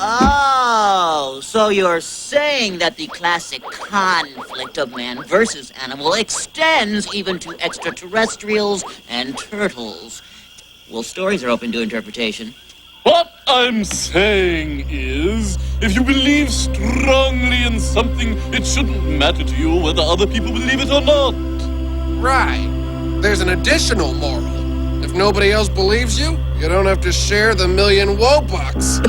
Oh, so you're saying that the classic conflict of man versus animal extends even to extraterrestrials and turtles. Well, stories are open to interpretation. What I'm saying is, if you believe strongly in something, it shouldn't matter to you whether other people believe it or not. Right. There's an additional moral. If nobody else believes you, you don't have to share the $1,000,000 Wobucks.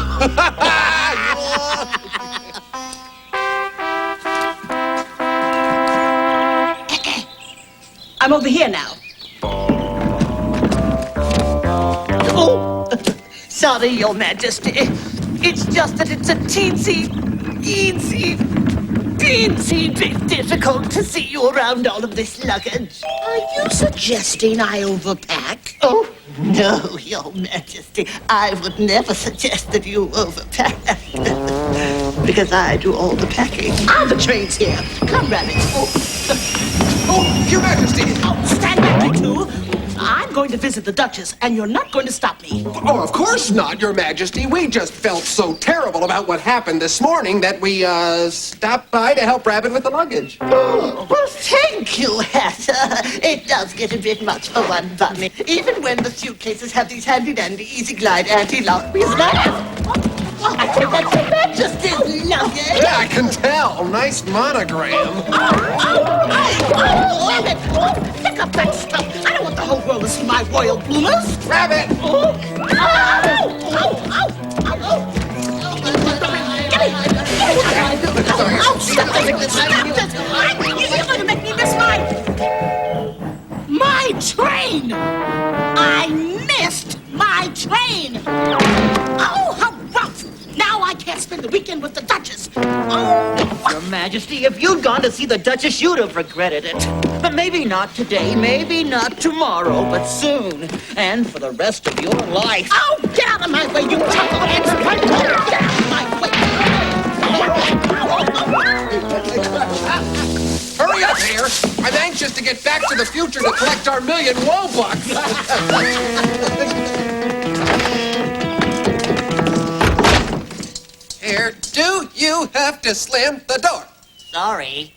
I'm over here now. Oh, sorry, Your Majesty. It's just that it's a teensy bit difficult to see you around all of this luggage. Are you suggesting I overpack? Oh, no, Your Majesty. I would never suggest that you overpack. Because I do all the packing. Ah, the train's here. Come, Rabbit. Oh, Your Majesty! Oh, stand back, you two. I'm going to visit the Duchess, and you're not going to stop me. Oh, of course not, Your Majesty. We just felt so terrible about what happened this morning that we, stopped by to help Rabbit with the luggage. Oh, well, thank you, Hatter. It does get a bit much for one bunny, even when the suitcases have these handy-dandy, easy-glide, anti-lock wheels. I think that's Your Majesty's luggage. Yeah, I can tell. Nice monogram. Pick up that stuff. I don't want the whole world to see my royal bloomers. Rabbit! Stop this! You're going to make me miss my train! I missed my train! Oh, how rough! Now I can't spend the weekend with the Duchess. Oh. Your Majesty, if you'd gone to see the Duchess, you'd have regretted it. But maybe not today, maybe not tomorrow, but soon. And for the rest of your life. Oh, get out of my way, you chuckleheads! Get out of my way! Hurry up here! I'm anxious to get back to the future to collect our $1,000,000 Wobucks. Here, do you have to slam the door? Sorry.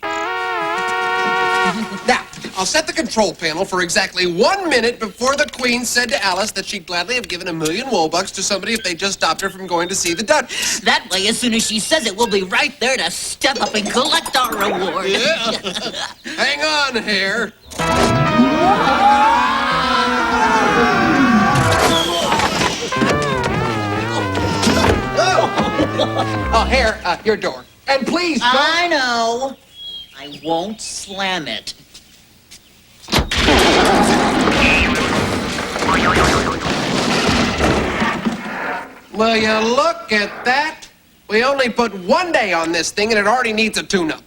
Now, I'll set the control panel for exactly 1 minute before the Queen said to Alice that she'd gladly have given $1,000,000 Wobucks to somebody if they just stopped her from going to see the Duchess. That way, as soon as she says it, we'll be right there to step up and collect our reward. Yeah. Hang on, Hare. Oh, Hare, your door. And please don't... I know. I won't slam it. Will you look at that? We only put 1 day on this thing and it already needs a tune-up.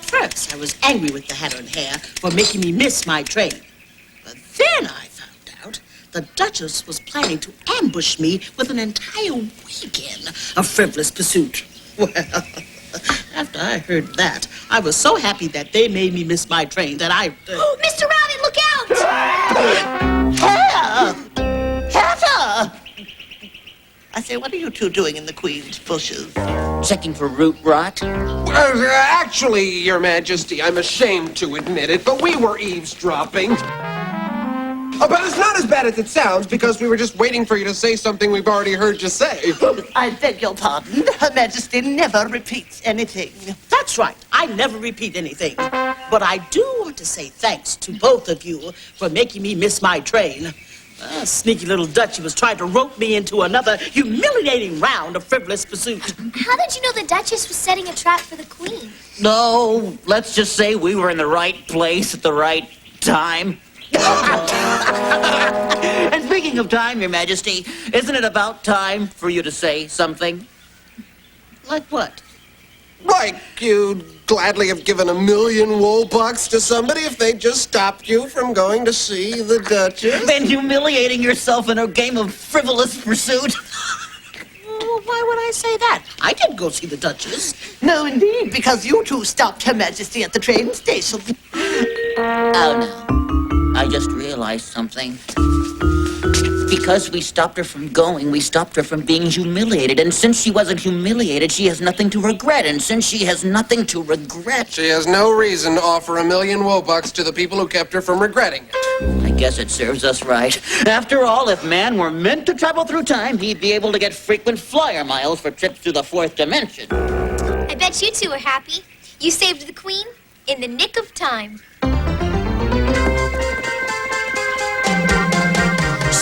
First, I was angry with the Hatter and Hare for making me miss my train. But then I found out the Duchess was planning to ambush me with an entire weekend of frivolous pursuit. Well, after I heard that, I was so happy that they made me miss my train that I... Oh, Mr. Rabbit, look out! Hare! Hatter! I say, what are you two doing in the Queen's bushes? Checking for root rot? Actually, Your Majesty, I'm ashamed to admit it, but we were eavesdropping. Oh, but it's not as bad as it sounds, because we were just waiting for you to say something we've already heard you say. I beg your pardon. Her Majesty never repeats anything. That's right. I never repeat anything. But I do want to say thanks to both of you for making me miss my train. Sneaky little Dutchie was trying to rope me into another humiliating round of frivolous pursuit. How did you know the Duchess was setting a trap for the Queen? No, let's just say we were in the right place at the right time. And speaking of time, Your Majesty, isn't it about time for you to say something? Like what? Like you'd gladly have given $1,000,000 Wobucks to somebody if they just stopped you from going to see the Duchess? Been humiliating yourself in a game of frivolous pursuit? Well, why would I say that? I didn't go see the Duchess. No, indeed, because you two stopped Her Majesty at the train station. Oh, no. I just realized something. Because we stopped her from going, we stopped her from being humiliated. And since she wasn't humiliated, she has nothing to regret. And since she has nothing to regret... She has no reason to offer $1 million Wobucks to the people who kept her from regretting it. I guess it serves us right. After all, if man were meant to travel through time, he'd be able to get frequent flyer miles for trips to the fourth dimension. I bet you two are happy. You saved the queen in the nick of time.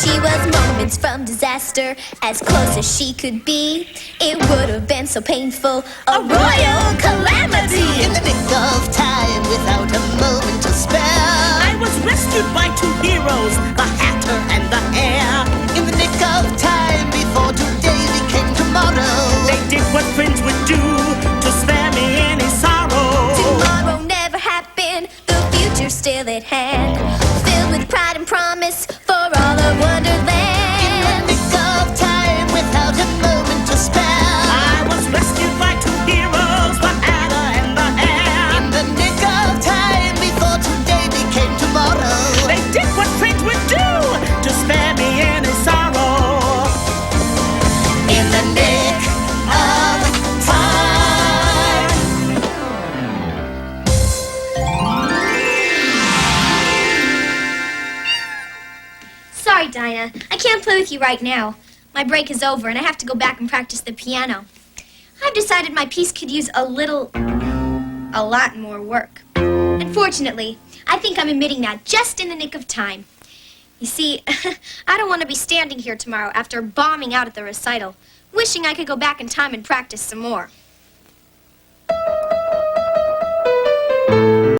She was moments from disaster, as close as she could be. It would have been so painful, a royal calamity. In the nick of time, without a moment to spare, I was rescued by two heroes, the Hatter and the Hare. in the nick of time, before today became tomorrow. They did what friends would do to spare me any sorrow. Tomorrow never happened, the future's still at hand. Filled with pride and promise for all of Wonderland. In the nick of time, without a moment to spare, I was rescued by two heroes, the Hatter and the Hare. in the nick of time, before today became tomorrow. They did what friends would do to spare me any sorrow. In the nick of time. Sorry, Dinah. I can't play with you right now. My break is over and I have to go back and practice the piano. I've decided my piece could use a lot more work. Unfortunately, I think I'm admitting that just in the nick of time. You see, I don't want to be standing here tomorrow after bombing out at the recital, wishing I could go back in time and practice some more.